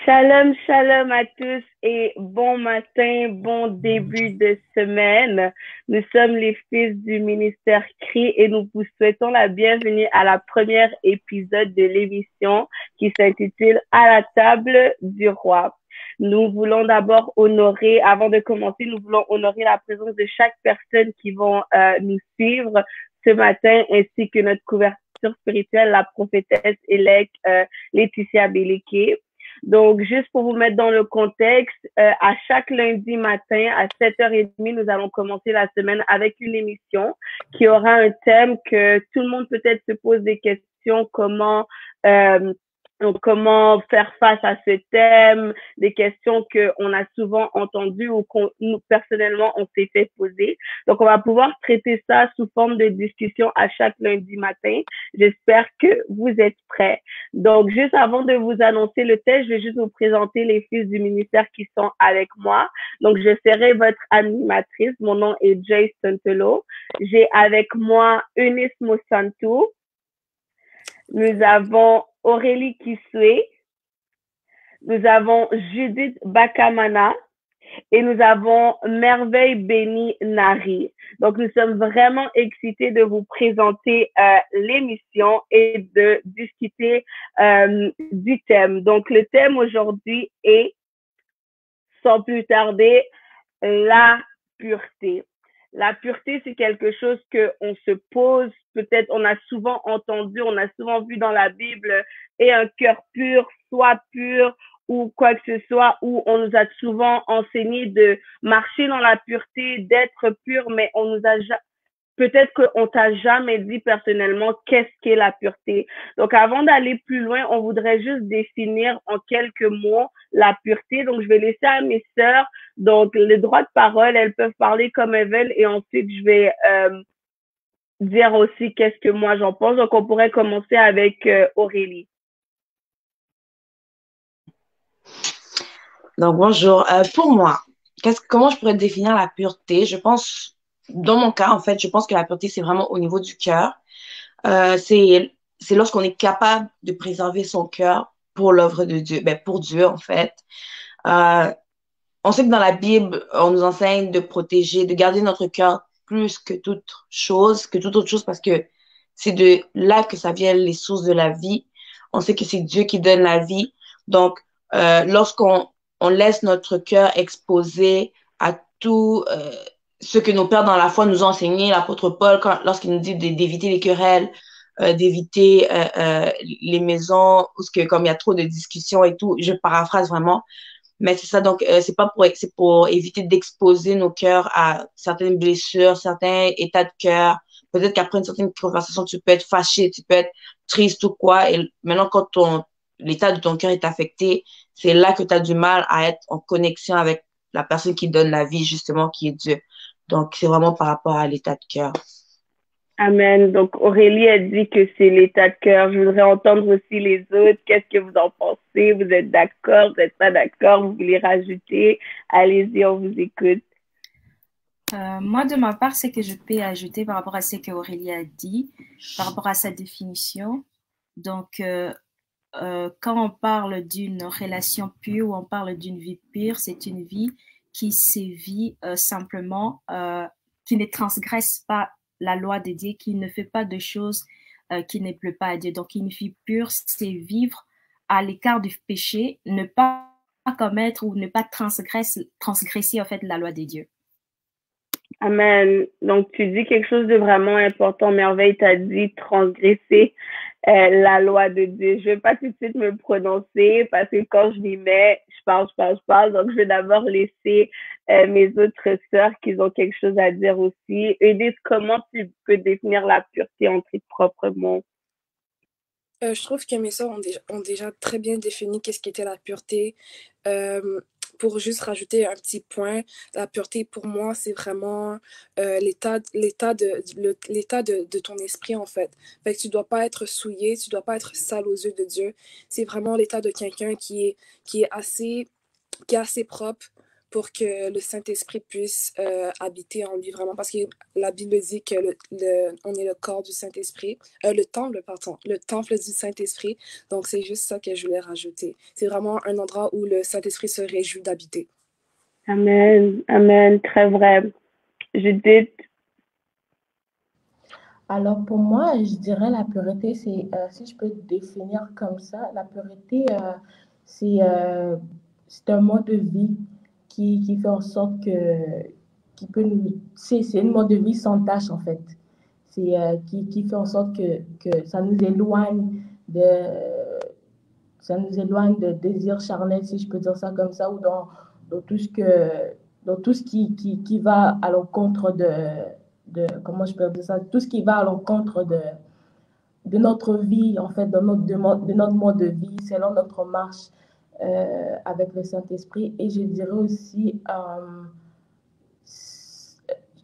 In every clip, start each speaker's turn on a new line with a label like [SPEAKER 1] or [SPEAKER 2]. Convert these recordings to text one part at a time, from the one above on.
[SPEAKER 1] Shalom, shalom à tous et bon matin, bon début de semaine. Nous sommes les fils du ministère CRI et nous vous souhaitons la bienvenue à la première épisode de l'émission qui s'intitule À la table du roi. Nous voulons d'abord honorer, avant de commencer, nous voulons honorer la présence de chaque personne qui vont nous suivre ce matin ainsi que notre couverture spirituelle, la prophétesse élect Laetitia Béleke. Donc, juste pour vous mettre dans le contexte, à chaque lundi matin à 7h30, nous allons commencer la semaine avec une émission qui aura un thème que tout le monde peut-être se pose des questions, comment faire face à ce thème, des questions qu'on a souvent entendues ou qu'on nous personnellement on s'est fait poser. Donc on va pouvoir traiter ça sous forme de discussion à chaque lundi matin. J'espère que vous êtes prêts. Donc juste avant de vous annoncer le thème, je vais juste vous présenter les fils du ministère qui sont avec moi. Donc je serai votre animatrice. Mon nom est Joyce Santolo. J'ai avec moi Eunice Mosantou. Nous avons Aurélie Kiswe, nous avons Judith Bakamana et nous avons Merveille Béni Nari. Donc, nous sommes vraiment excités de vous présenter l'émission et de discuter du thème. Donc, le thème aujourd'hui est, sans plus tarder, la pureté. La pureté, c'est quelque chose qu'on se pose, peut-être on a souvent entendu, on a souvent vu dans la Bible, et un cœur pur, soit pur, ou quoi que ce soit, où on nous a souvent enseigné de marcher dans la pureté, d'être pur, mais on nous a peut-être qu'on t'a jamais dit personnellement qu'est-ce qu'est la pureté. Donc, avant d'aller plus loin, on voudrait juste définir en quelques mots la pureté. Donc, je vais laisser à mes sœurs, donc, le droit de parole. Elles peuvent parler comme elles veulent et ensuite, je vais dire aussi qu'est-ce que moi j'en pense. Donc, on pourrait commencer avec Aurélie.
[SPEAKER 2] Donc, bonjour. Pour moi, comment je pourrais définir la pureté? Je pense, dans mon cas, en fait, je pense que la pureté, c'est vraiment au niveau du cœur. C'est lorsqu'on est capable de préserver son cœur pour l'œuvre de Dieu, ben, pour Dieu, en fait. Euh, on sait que dans la Bible, on nous enseigne de protéger, de garder notre cœur plus que toute autre chose, parce que c'est de là que ça vient les sources de la vie. On sait que c'est Dieu qui donne la vie. Donc, lorsqu'on on laisse notre cœur exposé à tout ce que nos pères dans la foi nous ont enseigné, l'apôtre Paul, lorsqu'il nous dit d'éviter les querelles, d'éviter les maisons où comme il y a trop de discussions et tout, je paraphrase vraiment, mais c'est ça, donc c'est pour éviter d'exposer nos cœurs à certaines blessures, certains états de cœur. Peut-être qu'après une certaine conversation, tu peux être fâché, tu peux être triste ou quoi. Et maintenant, quand l'état de ton cœur est affecté, c'est là que tu as du mal à être en connexion avec la personne qui donne la vie, justement, qui est Dieu. Donc, c'est vraiment par rapport à l'état de cœur.
[SPEAKER 1] Amen. Donc, Aurélie a dit que c'est l'état de cœur. Je voudrais entendre aussi les autres. Qu'est-ce que vous en pensez? Vous êtes d'accord? Vous n'êtes pas d'accord? Vous voulez rajouter? Allez-y, on vous écoute.
[SPEAKER 3] Moi, de ma part, ce que je peux ajouter par rapport à ce que Aurélie a dit, par rapport à sa définition. Donc, quand on parle d'une relation pure ou on parle d'une vie pure, c'est une vie qui sévit simplement, qui ne transgresse pas la loi de Dieu, qui ne fait pas de choses qui ne plaît pas à Dieu. Donc, une vie pure, c'est vivre à l'écart du péché, ne pas commettre ou ne pas transgresser en fait la loi de Dieu.
[SPEAKER 1] Amen. Donc, tu dis quelque chose de vraiment important. Merveille t'a dit transgresser la loi de Dieu. Je vais pas tout de suite me prononcer parce que quand je m'y mets, je parle. Donc, je vais d'abord laisser mes autres sœurs qui ont quelque chose à dire aussi. Edith, comment tu peux définir la pureté en tes propres mots?
[SPEAKER 4] Je trouve que mes sœurs ont déjà très bien défini qu'est-ce qu'était la pureté. Pour juste rajouter un petit point, la pureté pour moi, c'est vraiment l'état de ton esprit en fait. Fait que tu dois pas être souillé, tu dois pas être sale aux yeux de Dieu. C'est vraiment l'état de quelqu'un qui est assez propre pour que le Saint-Esprit puisse habiter en lui vraiment, parce que la Bible dit que on est le corps du Saint-Esprit, le temple, pardon, le temple du Saint-Esprit. Donc, c'est juste ça que je voulais rajouter. C'est vraiment un endroit où le Saint-Esprit se réjouit d'habiter.
[SPEAKER 1] Amen, amen, très vrai. Judith?
[SPEAKER 5] Alors pour moi, je dirais la pureté, c'est, si je peux définir comme ça, la pureté, c'est c'est un mode de vie qui fait en sorte qui peut nous, c'est un mode de vie sans tâche en fait. C'est qui fait en sorte que de, ça nous éloigne de désirs charnels, si je peux dire ça comme ça, ou dans tout ce dans tout ce qui va à l'encontre comment je peux dire ça, tout ce qui va à l'encontre de notre vie, en fait, de notre mode de vie, selon notre marche avec le Saint-Esprit. Et je dirais aussi,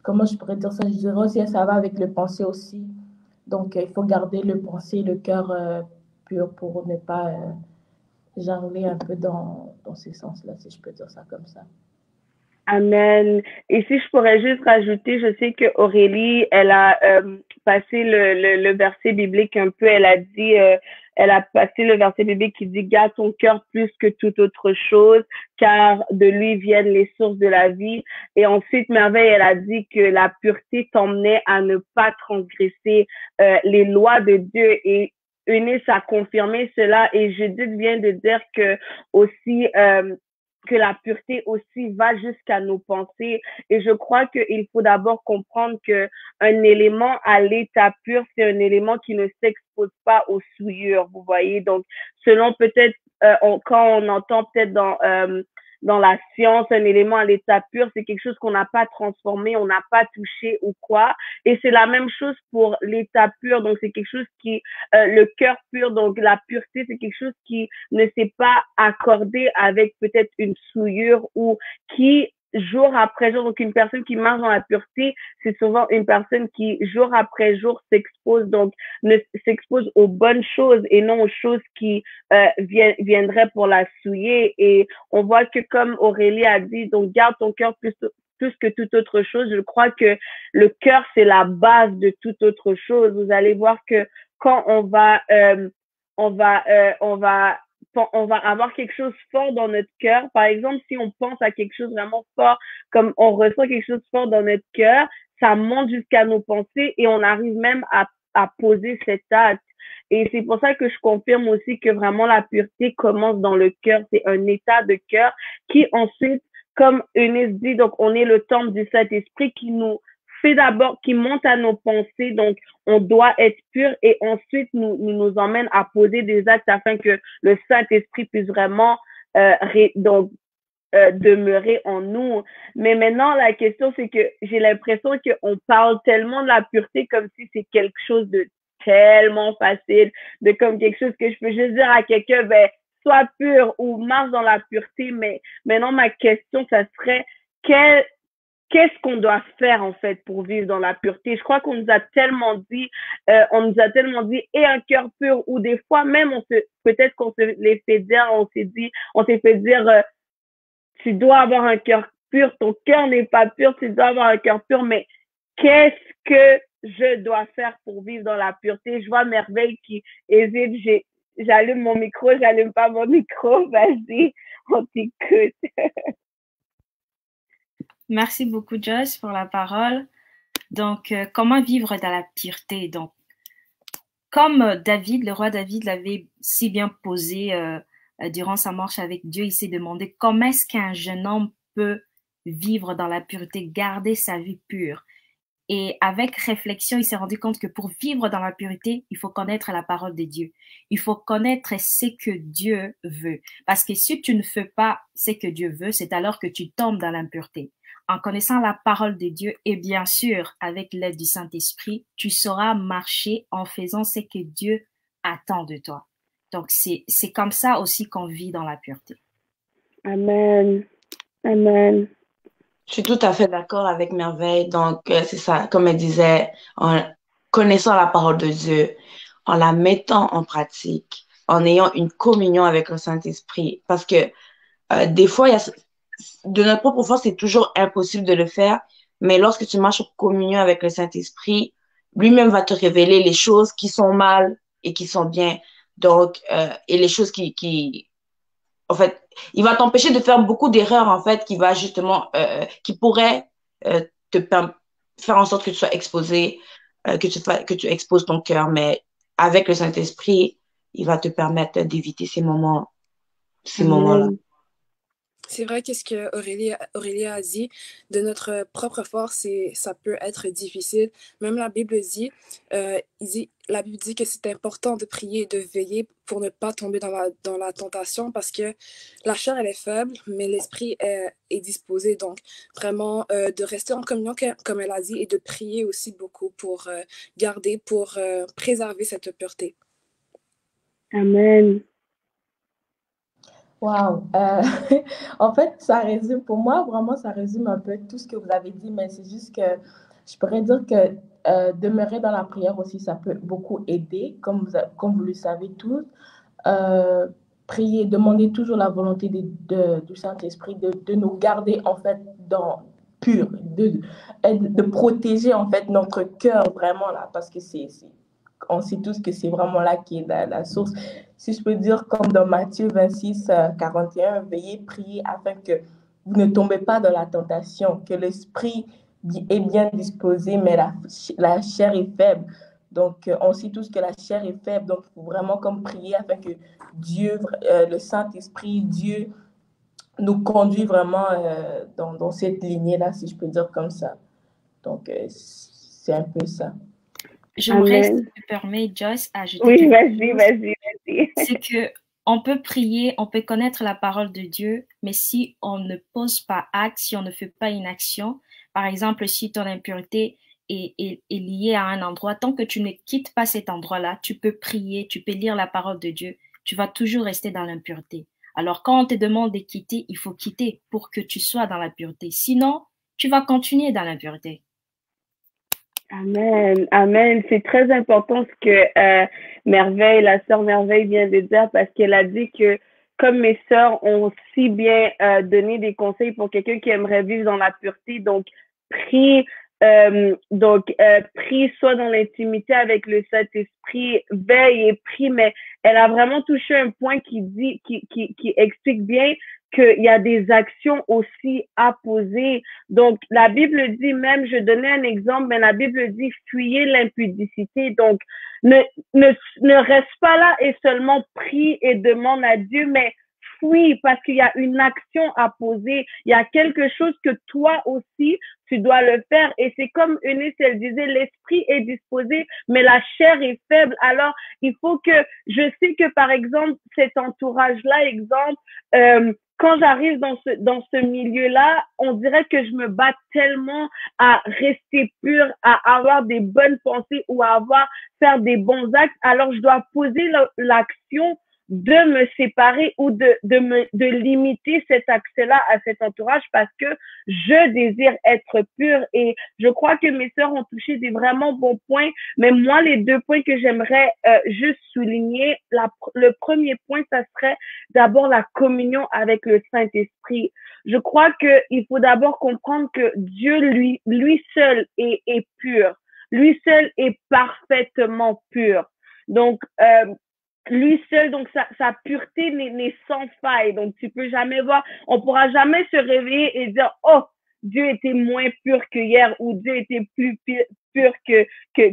[SPEAKER 5] comment je pourrais dire ça, je dirais aussi, ça va avec le pensée aussi. Donc, il faut garder le pensée, le cœur pur pour ne pas jongler un peu dans ces sens-là, si je peux dire ça comme ça.
[SPEAKER 1] Amen. Et si je pourrais juste rajouter, je sais que Aurélie, elle a passé le verset biblique un peu, elle a dit, elle a passé le verset biblique qui dit, garde ton cœur plus que toute autre chose, car de lui viennent les sources de la vie. Et ensuite, Merveille, elle a dit que la pureté t'emmenait à ne pas transgresser les lois de Dieu. Et Eunice a confirmé cela, et Judith vient de dire que aussi, que la pureté aussi va jusqu'à nos pensées. Et je crois qu'il faut d'abord comprendre que un élément à l'état pur, c'est un élément qui ne s'expose pas aux souillures, vous voyez. Donc, selon peut-être, quand on entend peut-être dans la science, un élément à l'état pur, c'est quelque chose qu'on n'a pas transformé, on n'a pas touché ou quoi. Et c'est la même chose pour l'état pur. Donc, c'est quelque chose qui, le cœur pur, donc la pureté, c'est quelque chose qui ne s'est pas accordé avec peut-être une souillure ou qui, jour après jour, donc une personne qui marche dans la pureté, c'est souvent une personne qui, jour après jour, s'expose aux bonnes choses et non aux choses qui viendraient pour la souiller. Et on voit que comme Aurélie a dit, donc garde ton cœur plus que toute autre chose. Je crois que le cœur, c'est la base de toute autre chose. Vous allez voir que quand on va avoir quelque chose fort dans notre cœur. Par exemple, si on pense à quelque chose vraiment fort, comme on ressent quelque chose fort dans notre cœur, ça monte jusqu'à nos pensées et on arrive même à poser cet acte. Et c'est pour ça que je confirme aussi que vraiment la pureté commence dans le cœur. C'est un état de cœur qui ensuite, comme Eunice dit, donc on est le temple du Saint-Esprit qui nous fait d'abord, qui monte à nos pensées, donc on doit être pur et ensuite nous emmène à poser des actes afin que le Saint-Esprit puisse vraiment demeurer en nous. Mais maintenant, la question, c'est que j'ai l'impression qu'on parle tellement de la pureté comme si c'est quelque chose de tellement facile, de comme quelque chose que je peux juste dire à quelqu'un, ben, sois pur ou marche dans la pureté. Mais maintenant, ma question, ça serait, qu'est-ce qu'on doit faire en fait pour vivre dans la pureté? Je crois qu'on nous a tellement dit, et un cœur pur, ou des fois même peut-être qu'on se les fait dire, on s'est fait dire, tu dois avoir un cœur pur, ton cœur n'est pas pur, tu dois avoir un cœur pur, mais qu'est-ce que je dois faire pour vivre dans la pureté? Je vois Merveille qui hésite, j'allume mon micro, j'allume pas mon micro, vas-y, on t'écoute.
[SPEAKER 3] Merci beaucoup, Joyce, pour la parole. Donc, comment vivre dans la pureté? Donc, comme David, le roi David l'avait si bien posé durant sa marche avec Dieu, il s'est demandé comment est-ce qu'un jeune homme peut vivre dans la pureté, garder sa vie pure. Et avec réflexion, il s'est rendu compte que pour vivre dans la pureté, il faut connaître la parole de Dieu. Il faut connaître ce que Dieu veut. Parce que si tu ne fais pas ce que Dieu veut, c'est alors que tu tombes dans l'impureté. En connaissant la parole de Dieu et bien sûr avec l'aide du Saint-Esprit, tu sauras marcher en faisant ce que Dieu attend de toi. Donc, c'est comme ça aussi qu'on vit dans la pureté.
[SPEAKER 1] Amen. Amen.
[SPEAKER 2] Je suis tout à fait d'accord avec Merveille. Donc, c'est ça, comme elle disait, en connaissant la parole de Dieu, en la mettant en pratique, en ayant une communion avec le Saint-Esprit. Parce que des fois, de notre propre force, c'est toujours impossible de le faire. Mais lorsque tu marches en communion avec le Saint-Esprit, lui-même va te révéler les choses qui sont mal et qui sont bien. Donc, et les choses en fait, il va t'empêcher de faire beaucoup d'erreurs, en fait, qui va justement, qui pourraient euh, faire en sorte que tu sois exposé, que tu exposes ton cœur. Mais avec le Saint-Esprit, il va te permettre d'éviter ces moments-là.
[SPEAKER 1] Amen.
[SPEAKER 4] C'est vrai qu'est-ce que Aurélie a dit, de notre propre force, ça peut être difficile. Même la Bible dit, la Bible dit que c'est important de prier et de veiller pour ne pas tomber dans la tentation parce que la chair, elle est faible, mais l'esprit est disposé. Donc, vraiment, de rester en communion, comme elle a dit, et de prier aussi beaucoup pour pour préserver cette pureté.
[SPEAKER 1] Amen.
[SPEAKER 5] Wow. En fait, ça résume, pour moi, vraiment, ça résume un peu tout ce que vous avez dit, mais c'est juste que je pourrais dire que demeurer dans la prière aussi, ça peut beaucoup aider, comme vous le savez tous. Euh, Prier, demander toujours la volonté du Saint-Esprit de nous garder, en fait, pur, de protéger, en fait, notre cœur, vraiment, là, parce que on sait tous que c'est vraiment là qui est la source. Si je peux dire, comme dans Matthieu 26, 41, veillez, priez afin que vous ne tombez pas dans la tentation, que l'esprit est bien disposé, mais la chair est faible. Donc, on sait tous que la chair est faible, donc il faut vraiment comme prier afin que Dieu, le Saint-Esprit, Dieu, nous conduit vraiment dans cette lignée-là, si je peux dire comme ça. Donc, c'est un peu ça.
[SPEAKER 3] J'aimerais, si
[SPEAKER 1] Amen.
[SPEAKER 3] tu me permets, Joyce, ajouter
[SPEAKER 1] Oui,
[SPEAKER 3] quelque chose.
[SPEAKER 1] vas-y.
[SPEAKER 3] C'est que on peut prier, on peut connaître la parole de Dieu, mais si on ne pose pas acte, si on ne fait pas une action, par exemple, si ton impureté est liée à un endroit, tant que tu ne quittes pas cet endroit-là, tu peux prier, tu peux lire la parole de Dieu, tu vas toujours rester dans l'impureté. Alors, quand on te demande de quitter, il faut quitter pour que tu sois dans la pureté. Sinon, tu vas continuer dans l'impureté.
[SPEAKER 1] Amen, amen. C'est très important ce que Merveille, la sœur Merveille vient de dire parce qu'elle a dit que comme mes sœurs ont si bien donné des conseils pour quelqu'un qui aimerait vivre dans la pureté, donc prie, prie soit dans l'intimité avec le Saint-Esprit, veille et prie, mais elle a vraiment touché un point qui explique bien qu'il y a des actions aussi à poser. Donc, la Bible dit même, je donnais un exemple, mais la Bible dit fuyez l'impudicité. Donc, ne reste pas là et seulement prie et demande à Dieu, mais fuis parce qu'il y a une action à poser. Il y a quelque chose que toi aussi, tu dois le faire. Et c'est comme Eunice, elle disait, l'esprit est disposé, mais la chair est faible. Alors, il faut que, je sais que par exemple, cet entourage-là, exemple, quand j'arrive dans ce milieu-là, on dirait que je me bats tellement à rester pure, à avoir des bonnes pensées ou à faire des bons actes. Alors, je dois poser l'action de me séparer ou de limiter cet accès-là à cet entourage parce que je désire être pure et je crois que mes sœurs ont touché des vraiment bons points, mais moi, les deux points que j'aimerais juste souligner, le premier point, ça serait d'abord la communion avec le Saint-Esprit. Je crois qu'il faut d'abord comprendre que Dieu, lui seul est pur. Lui seul est parfaitement pur. Donc, lui seul, donc sa pureté n'est sans faille. Donc, tu peux jamais voir, on pourra jamais se réveiller et dire, oh, Dieu était moins pur que hier ou Dieu était plus pur que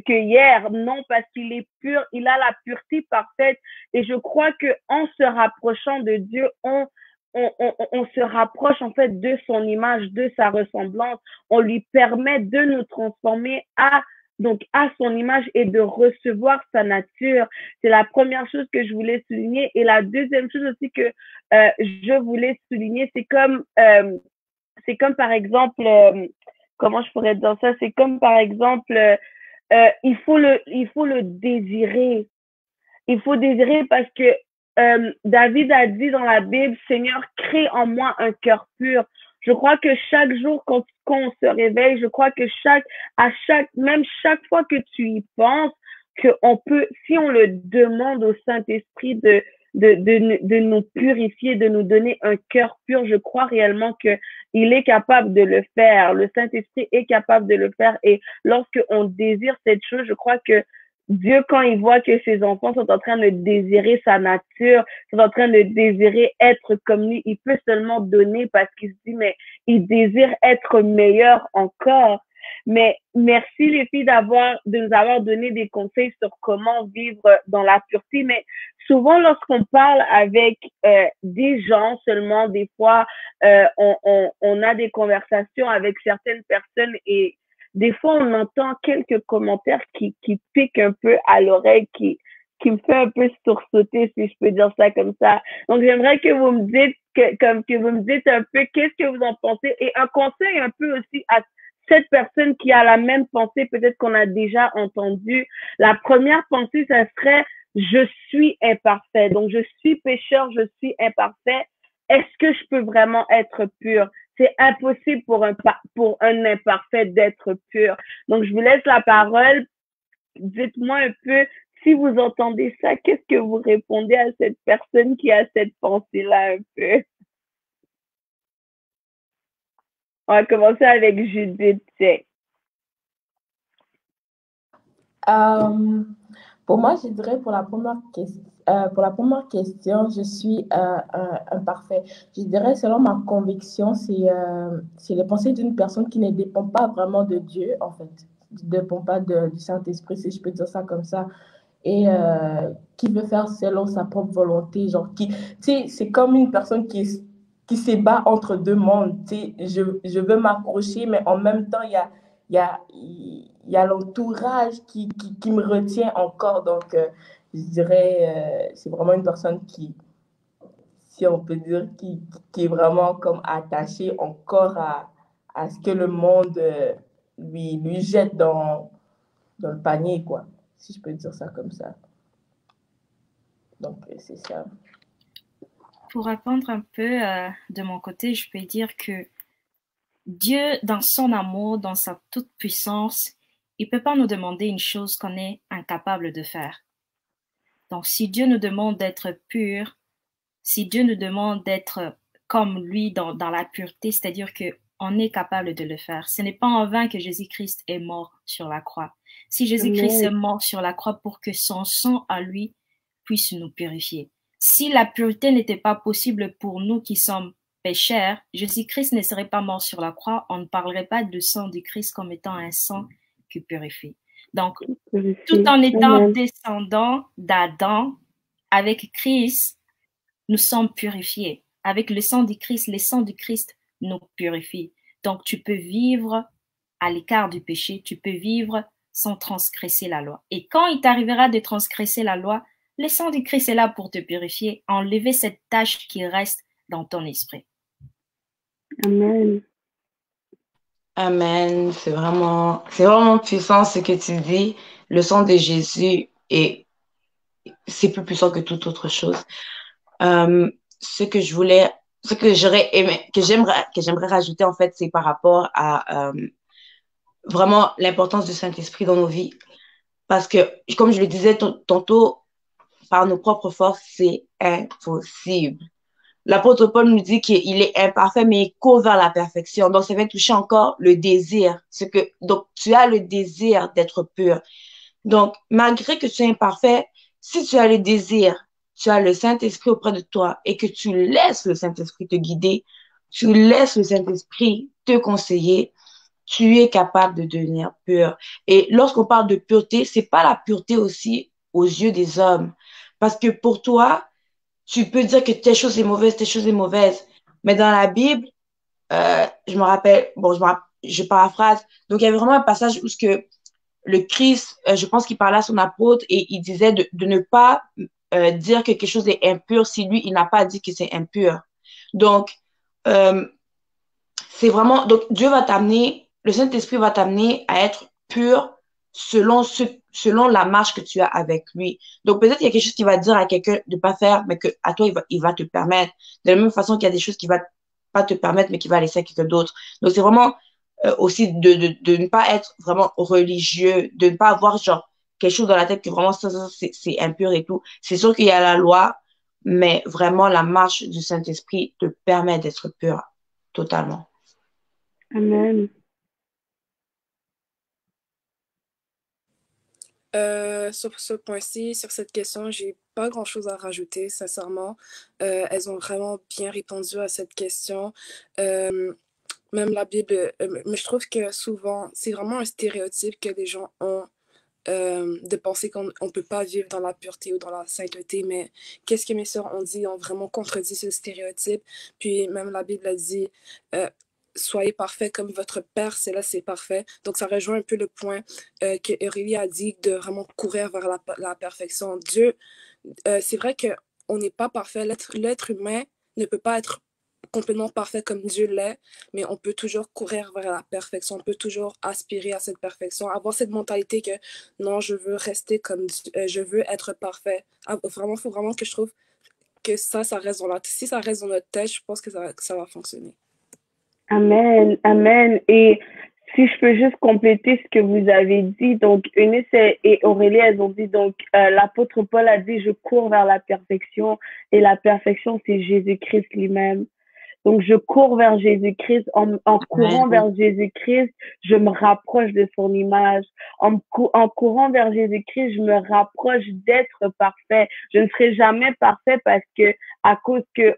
[SPEAKER 1] hier. Non, parce qu'il est pur, il a la pureté parfaite. Et je crois que en se rapprochant de Dieu, on se rapproche en fait de son image, de sa ressemblance. On lui permet de nous transformer à son image et de recevoir sa nature. C'est la première chose que je voulais souligner. Et la deuxième chose aussi que je voulais souligner, c'est comme par exemple, comment je pourrais dire ça? C'est comme par exemple, il faut le désirer. Il faut désirer parce que David a dit dans la Bible, Seigneur, crée en moi un cœur pur. Je crois que chaque jour, quand on se réveille, je crois que même chaque fois que tu y penses, si on le demande au Saint-Esprit de nous purifier, de nous donner un cœur pur. Je crois réellement que il est capable de le faire. Le Saint-Esprit est capable de le faire. Et lorsque on désire cette chose, je crois que Dieu, quand il voit que ses enfants sont en train de désirer sa nature, sont en train de désirer être comme lui, il peut seulement donner parce qu'il se dit, mais il désire être meilleur encore. Mais merci les filles de nous avoir donné des conseils sur comment vivre dans la pureté. Mais souvent, lorsqu'on parle avec des gens seulement, des fois, on a des conversations avec certaines personnes et des fois, on entend quelques commentaires qui piquent un peu à l'oreille, qui me fait un peu sursauter, si je peux dire ça comme ça. Donc, j'aimerais que vous me dites, que vous me dites un peu qu'est-ce que vous en pensez et un conseil un peu aussi à cette personne qui a la même pensée, peut-être qu'on a déjà entendu. La première pensée, ça serait je suis imparfait. Donc, je suis pécheur, je suis imparfait. Est-ce que je peux vraiment être pur? C'est impossible pour un imparfait d'être pur. Donc, je vous laisse la parole. Dites-moi un peu, si vous entendez ça, qu'est-ce que vous répondez à cette personne qui a cette pensée-là un peu? On va commencer avec Judith.
[SPEAKER 5] Pour moi, je dirais pour la première question, je suis imparfait. Je dirais, selon ma conviction, c'est les pensées d'une personne qui ne dépend pas vraiment de Dieu, en fait. Ne dépend pas du Saint-Esprit, si je peux dire ça comme ça. Et qui veut faire selon sa propre volonté. Genre, tu sais, c'est comme une personne qui se bat entre deux mondes. Tu sais, je veux m'accrocher, mais en même temps, il y a l'entourage qui me retient encore. Donc, je dirais, c'est vraiment une personne si on peut dire, qui est vraiment comme attachée encore à ce que le monde lui jette dans le panier, quoi, si je peux dire ça comme ça. Donc, c'est ça.
[SPEAKER 3] Pour répondre un peu de mon côté, je peux dire que Dieu, dans son amour, dans sa toute-puissance, il ne peut pas nous demander une chose qu'on est incapable de faire. Donc, si Dieu nous demande d'être pur, si Dieu nous demande d'être comme lui dans la pureté, c'est-à-dire qu'on est capable de le faire. Ce n'est pas en vain que Jésus-Christ est mort sur la croix. Si Jésus-Christ est mort sur la croix pour que son sang à lui puisse nous purifier. Si la pureté n'était pas possible pour nous qui sommes pécheurs, Jésus-Christ ne serait pas mort sur la croix. On ne parlerait pas du sang du Christ comme étant un sang qui purifie. Donc, tout en étant descendant d'Adam, avec Christ, nous sommes purifiés. Avec le sang du Christ nous purifie. Donc, tu peux vivre à l'écart du péché, tu peux vivre sans transgresser la loi. Et quand il t'arrivera de transgresser la loi, le sang du Christ est là pour te purifier, enlever cette tâche qui reste dans ton esprit.
[SPEAKER 1] Amen.
[SPEAKER 2] Amen. C'est vraiment puissant ce que tu dis. Le sang de Jésus c'est plus puissant que toute autre chose. Ce que j'aurais aimé, que j'aimerais rajouter en fait, c'est par rapport à vraiment l'importance du Saint-Esprit dans nos vies. Parce que, comme je le disais tantôt, par nos propres forces, c'est impossible. L'apôtre Paul nous dit qu'il est imparfait, mais il court vers la perfection. Donc, ça vient toucher encore le désir. Donc, tu as le désir d'être pur. Donc, malgré que tu es imparfait, si tu as le désir, tu as le Saint-Esprit auprès de toi et que tu laisses le Saint-Esprit te guider, tu laisses le Saint-Esprit te conseiller, tu es capable de devenir pur. Et lorsqu'on parle de pureté, c'est pas la pureté aussi aux yeux des hommes. Parce que pour toi, tu peux dire que telle chose est mauvaise, telle chose est mauvaise. Mais dans la Bible, je me rappelle, je paraphrase. Donc, il y avait vraiment un passage où le Christ, je pense qu'il parlait à son apôtre et il disait de ne pas dire que quelque chose est impur si lui, il n'a pas dit que c'est impur. Donc, c'est vraiment, donc Dieu va t'amener, le Saint-Esprit va t'amener à être pur selon la marche que tu as avec lui. Donc, peut-être qu'il y a quelque chose qui va dire à quelqu'un de ne pas faire, mais à toi, il va te permettre. De la même façon qu'il y a des choses qui ne vont pas te permettre, mais qui va laisser à quelqu'un d'autre. Donc, c'est vraiment aussi de ne pas être vraiment religieux, de ne pas avoir genre quelque chose dans la tête que vraiment c'est impur et tout. C'est sûr qu'il y a la loi, mais vraiment, la marche du Saint-Esprit te permet d'être pur totalement.
[SPEAKER 1] Amen.
[SPEAKER 4] Sur ce point-ci, sur cette question, j'ai pas grand-chose à rajouter, sincèrement. Elles ont vraiment bien répondu à cette question. Même la Bible, mais je trouve que souvent, c'est vraiment un stéréotype que les gens ont de penser qu'on ne peut pas vivre dans la pureté ou dans la sainteté, mais qu'est-ce que mes sœurs ont dit, ont vraiment contredit ce stéréotype. Puis même la Bible a dit, soyez parfaits comme votre Père Céleste est parfait. Donc ça rejoint un peu le point que Aurélie a dit de vraiment courir vers la perfection. Dieu, c'est vrai qu'on n'est pas parfait. L'être humain ne peut pas être complètement parfait comme Dieu l'est, mais on peut toujours courir vers la perfection, on peut toujours aspirer à cette perfection, avoir cette mentalité que non, je veux rester comme je veux être parfait. Vraiment, il faut vraiment que je trouve que ça reste dans la tête. Si ça reste dans notre tête, je pense que ça va fonctionner.
[SPEAKER 1] Amen, amen. Et si je peux juste compléter ce que vous avez dit, donc Eunice et Aurélie, elles ont dit, donc l'apôtre Paul a dit, je cours vers la perfection, et la perfection, c'est Jésus-Christ lui-même. Donc, je cours vers Jésus-Christ. En courant vers Jésus-Christ, je me rapproche de son image. En courant vers Jésus-Christ, je me rapproche d'être parfait. Je ne serai jamais parfait parce que, à cause que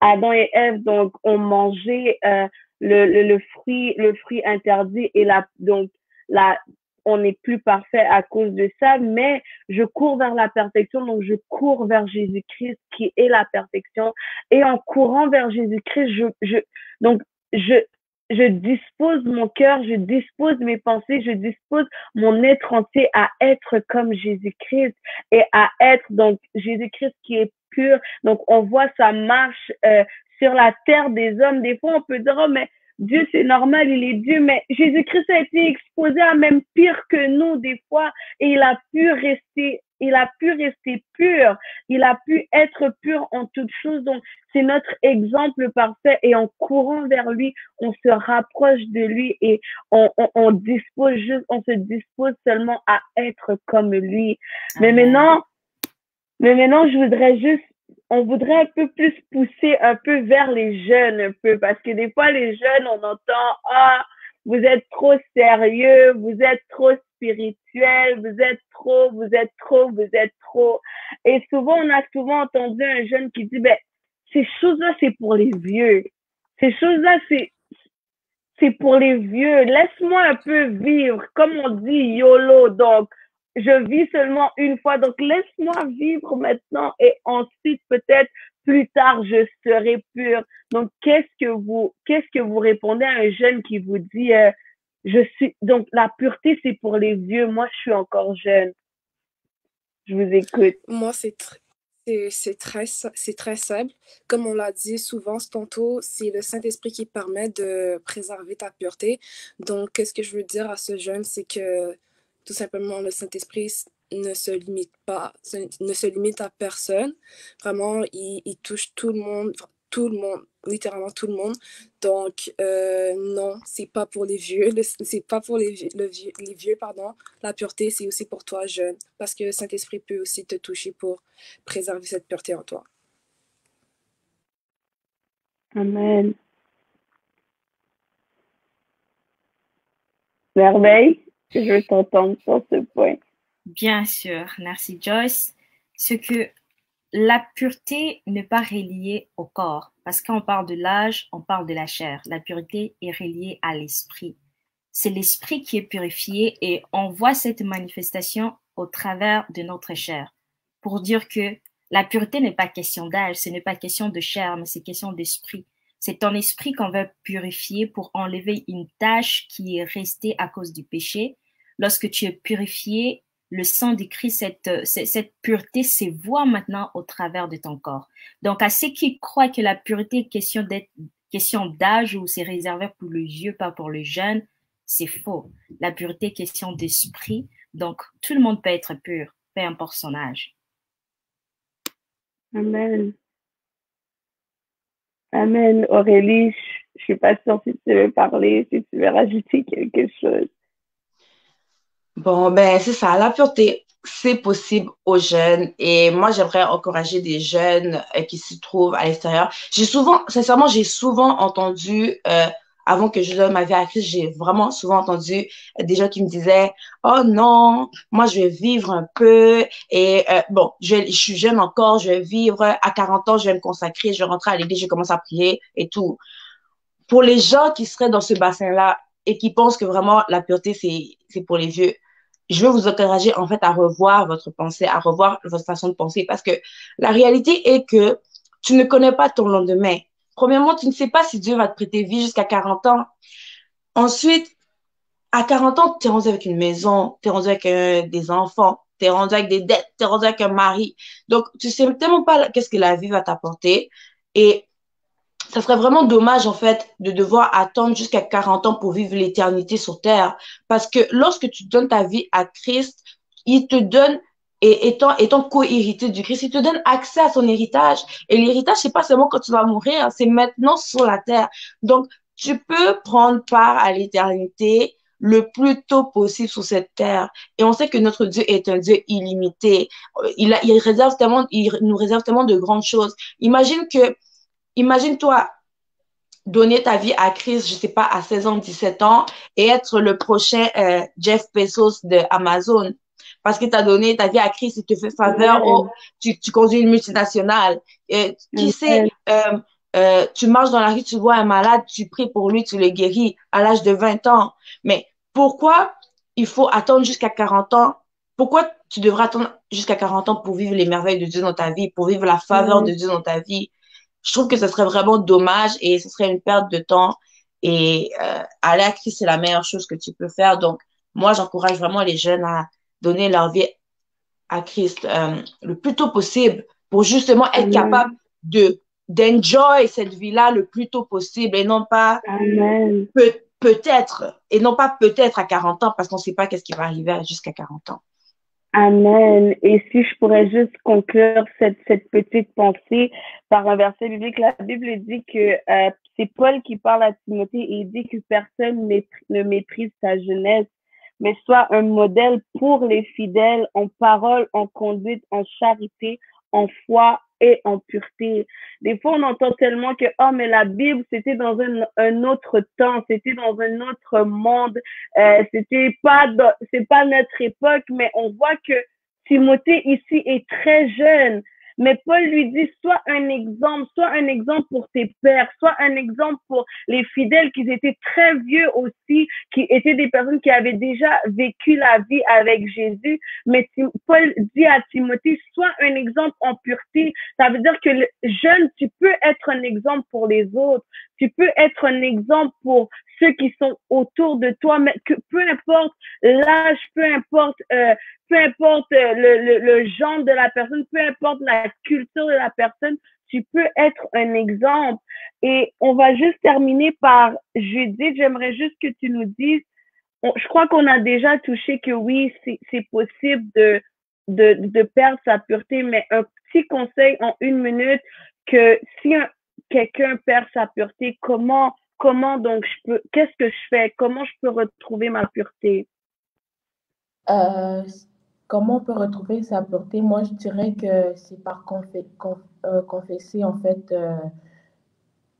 [SPEAKER 1] Adam et Ève donc ont mangé le fruit interdit et on n'est plus parfait à cause de ça, mais je cours vers la perfection, donc je cours vers Jésus-Christ qui est la perfection. Et en courant vers Jésus-Christ, je dispose mon cœur, je dispose mes pensées, je dispose mon être entier à être comme Jésus-Christ et à être donc Jésus-Christ qui est pur. Donc on voit sa marche sur la terre des hommes. Des fois on peut dire oh mais Dieu, c'est normal, il est Dieu, mais Jésus-Christ a été exposé à même pire que nous des fois et il a pu rester pur, il a pu être pur en toutes choses. Donc, c'est notre exemple parfait et en courant vers lui, on se rapproche de lui et on se dispose seulement à être comme lui. Mais maintenant, je voudrais juste on voudrait un peu plus pousser un peu vers les jeunes un peu parce que des fois les jeunes on entend vous êtes trop sérieux, vous êtes trop spirituel, vous êtes trop et souvent on a souvent entendu un jeune qui dit ben ces choses-là c'est pour les vieux. Ces choses-là c'est pour les vieux. Laisse-moi un peu vivre comme on dit YOLO donc je vis seulement une fois, donc laisse-moi vivre maintenant et ensuite peut-être plus tard je serai pur. Donc qu'est-ce que vous répondez à un jeune qui vous dit donc la pureté c'est pour les vieux, moi je suis encore jeune. Je vous écoute.
[SPEAKER 4] Moi c'est très simple. Comme on l'a dit souvent tantôt, c'est le Saint-Esprit qui permet de préserver ta pureté. Donc qu'est-ce que je veux dire à ce jeune, c'est que tout simplement, le Saint-Esprit ne se limite à personne. Vraiment, il touche tout le monde, littéralement tout le monde. Donc, non, c'est pas pour les vieux, c'est pas pour les vieux, pardon. La pureté, c'est aussi pour toi, jeune, parce que le Saint-Esprit peut aussi te toucher pour préserver cette pureté en toi.
[SPEAKER 1] Amen. Merveille. Je veux t'entendre sur ce point.
[SPEAKER 3] Bien sûr, merci Joyce. Ce que la pureté n'est pas reliée au corps, parce qu'on parle de l'âge, on parle de la chair. La pureté est reliée à l'esprit. C'est l'esprit qui est purifié et on voit cette manifestation au travers de notre chair. Pour dire que la pureté n'est pas question d'âge, ce n'est pas question de chair, mais c'est question d'esprit. C'est ton esprit qu'on veut purifier pour enlever une tâche qui est restée à cause du péché. Lorsque tu es purifié, le sang de Christ, cette pureté se voit maintenant au travers de ton corps. Donc, à ceux qui croient que la pureté est question d'âge ou c'est réservé pour le vieux, pas pour le jeune, c'est faux. La pureté est question d'esprit. Donc, tout le monde peut être pur, peu importe son âge.
[SPEAKER 1] Amen. Amen. Aurélie, je suis pas sûre si tu veux parler, si tu veux rajouter quelque chose.
[SPEAKER 2] Bon, ben, c'est ça, la pureté. c'est possible aux jeunes et moi, j'aimerais encourager des jeunes qui se trouvent à l'extérieur. Sincèrement, j'ai souvent entendu, avant que je donne ma vie à Christ, j'ai vraiment souvent entendu des gens qui me disaient, oh non, moi, je vais vivre un peu et bon, je suis jeune encore, je vais vivre à 40 ans, je vais me consacrer, je vais rentrer à l'église, je commence à prier et tout. Pour les gens qui seraient dans ce bassin-là et qui pensent que vraiment la pureté, c'est pour les vieux, je veux vous encourager en fait à revoir votre pensée, à revoir votre façon de penser parce que la réalité est que tu ne connais pas ton lendemain. Premièrement, tu ne sais pas si Dieu va te prêter vie jusqu'à 40 ans. Ensuite, à 40 ans, tu es rendu avec une maison, tu es rendu avec des enfants, tu es rendu avec des dettes, tu es rendu avec un mari. Donc, tu sais tellement pas qu'est-ce que la vie va t'apporter. Et ça serait vraiment dommage, en fait, de devoir attendre jusqu'à 40 ans pour vivre l'éternité sur Terre. Parce que lorsque tu donnes ta vie à Christ, il te donne, et étant co-héritier du Christ, il te donne accès à son héritage. Et l'héritage, c'est pas seulement quand tu vas mourir, c'est maintenant sur la Terre. Donc, tu peux prendre part à l'éternité le plus tôt possible sur cette terre. Et on sait que notre Dieu est un Dieu illimité. Il nous réserve tellement de grandes choses. Imagine-toi donner ta vie à Christ, je sais pas, à 16 ans, 17 ans, et être le prochain Jeff Bezos de Amazon. Parce que tu as donné ta vie à Christ, il te fait faveur, oh, tu conduis une multinationale. Et, qui sait, tu marches dans la rue, tu vois un malade, tu pries pour lui, tu le guéris à l'âge de 20 ans. Mais pourquoi il faut attendre jusqu'à 40 ans? Pourquoi tu devras attendre jusqu'à 40 ans pour vivre les merveilles de Dieu dans ta vie, pour vivre la faveur de Dieu dans ta vie? Je trouve que ce serait vraiment dommage et ce serait une perte de temps. Et aller à Christ, c'est la meilleure chose que tu peux faire. Donc, moi, j'encourage vraiment les jeunes à donner leur vie à Christ le plus tôt possible pour justement être capable d'enjoy cette vie-là le plus tôt possible et non pas peut-être, et non pas peut-être à 40 ans parce qu'on ne sait pas qu'est-ce qui va arriver jusqu'à 40 ans.
[SPEAKER 1] Amen. Et si je pourrais juste conclure cette petite pensée par un verset biblique, la Bible dit que c'est Paul qui parle à Timothée et il dit que personne ne méprise sa jeunesse, mais soit un modèle pour les fidèles en parole, en conduite, en charité, en foi et en pureté. Des fois, on entend tellement que, oh, mais la Bible, c'était dans un autre temps, c'était dans un autre monde, c'est pas notre époque, mais on voit que Timothée ici est très jeune. Mais Paul lui dit, sois un exemple pour tes pères, sois un exemple pour les fidèles qui étaient très vieux aussi, qui étaient des personnes qui avaient déjà vécu la vie avec Jésus. Mais Paul dit à Timothée, sois un exemple en pureté. Ça veut dire que le jeune, tu peux être un exemple pour les autres. Tu peux être un exemple pour ceux qui sont autour de toi, mais que peu importe l'âge, peu importe le genre de la personne, peu importe la culture de la personne, tu peux être un exemple. Et on va juste terminer par Judith. J'aimerais juste que tu nous dises, je crois qu'on a déjà touché que oui, c'est possible de perdre sa pureté, mais un petit conseil en 1 minute, que si quelqu'un perd sa pureté, comment donc qu'est-ce que je fais? Comment je peux retrouver ma pureté?
[SPEAKER 5] Comment on peut retrouver sa pureté? Moi, je dirais que c'est par confesser, en fait,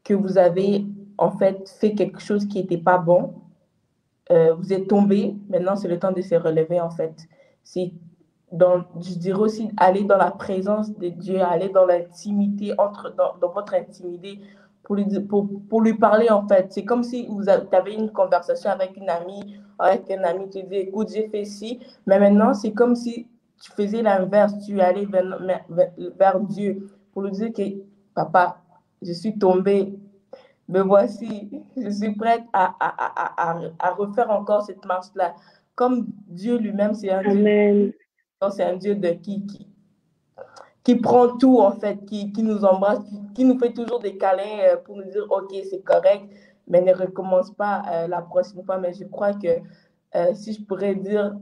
[SPEAKER 5] que vous avez, en fait quelque chose qui n'était pas bon. Vous êtes tombé, maintenant c'est le temps de se relever, en fait. Je dirais aussi aller dans la présence de Dieu, aller dans l'intimité, dans votre intimité, pour lui parler, en fait. C'est comme si vous avez une conversation avec une amie, tu dis, écoute, j'ai fait ci, mais maintenant, c'est comme si tu faisais l'inverse, tu allais vers Dieu pour lui dire que, papa, je suis tombée, me voici, je suis prête à refaire encore cette marche-là. Comme Dieu lui-même, c'est un
[SPEAKER 1] Amen.
[SPEAKER 5] Dieu, c'est un Dieu qui prend tout, en fait, qui nous embrasse, qui nous fait toujours des câlins pour nous dire, OK, c'est correct, mais ne recommence pas la prochaine fois. Mais je crois que si je pourrais dire,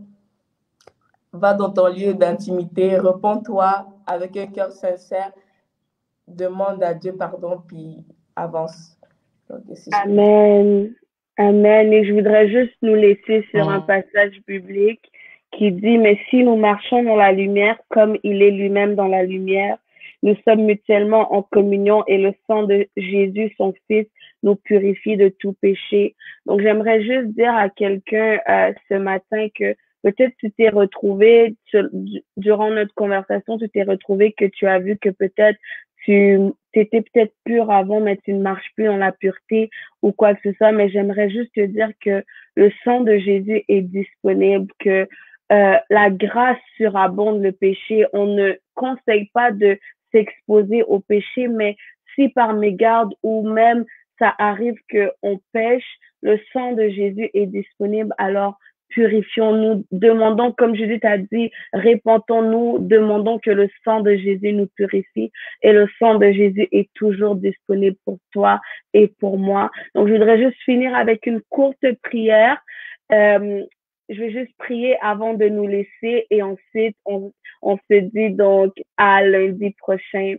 [SPEAKER 5] va dans ton lieu d'intimité, réponds-toi avec un cœur sincère, demande à Dieu pardon, puis avance. Donc,
[SPEAKER 1] Amen. Amen. Et je voudrais juste nous laisser sur un passage biblique qui dit, mais si nous marchons dans la lumière comme il est lui-même dans la lumière, nous sommes mutuellement en communion et le sang de Jésus, son Fils, nous purifie de tout péché. Donc, j'aimerais juste dire à quelqu'un ce matin que peut-être tu t'es retrouvé, durant notre conversation, tu t'es retrouvé que tu as vu que peut-être tu étais peut-être pur avant, mais tu ne marches plus dans la pureté ou quoi que ce soit. Mais j'aimerais juste te dire que le sang de Jésus est disponible, que la grâce surabonde le péché. On ne conseille pas de s'exposer au péché, mais si par mégarde ou même ça arrive qu'on pêche, le sang de Jésus est disponible, alors purifions-nous, demandons, comme Judith a dit, répentons-nous, demandons que le sang de Jésus nous purifie et le sang de Jésus est toujours disponible pour toi et pour moi. Donc, je voudrais juste finir avec une courte prière. Je vais juste prier avant de nous laisser et ensuite on se dit donc à lundi prochain.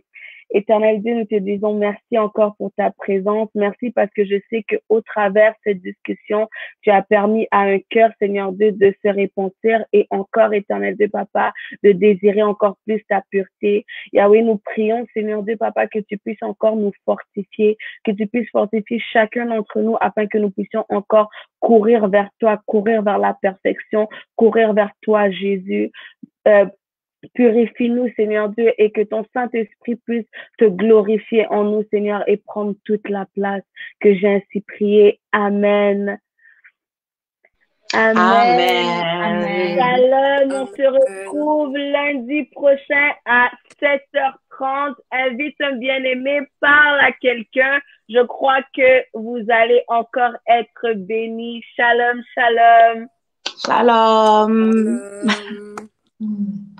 [SPEAKER 1] Éternel Dieu, nous te disons merci encore pour ta présence. Merci parce que je sais que au travers cette discussion, tu as permis à un cœur, Seigneur Dieu, de se repentir et encore, Éternel Dieu, Papa, de désirer encore plus ta pureté. Yahweh, nous prions, Seigneur Dieu, Papa, que tu puisses encore nous fortifier, que tu puisses fortifier chacun d'entre nous afin que nous puissions encore courir vers toi, courir vers la perfection, courir vers toi, Jésus. Purifie-nous, Seigneur Dieu, et que ton Saint-Esprit puisse te glorifier en nous, Seigneur, et prendre toute la place que j'ai ainsi prié. Amen. Amen.
[SPEAKER 2] Amen.
[SPEAKER 1] Shalom, on se retrouve lundi prochain à 7h30. Invite un bien-aimé, parle à quelqu'un. Je crois que vous allez encore être bénis. Shalom, shalom.
[SPEAKER 2] Shalom.
[SPEAKER 4] Euh,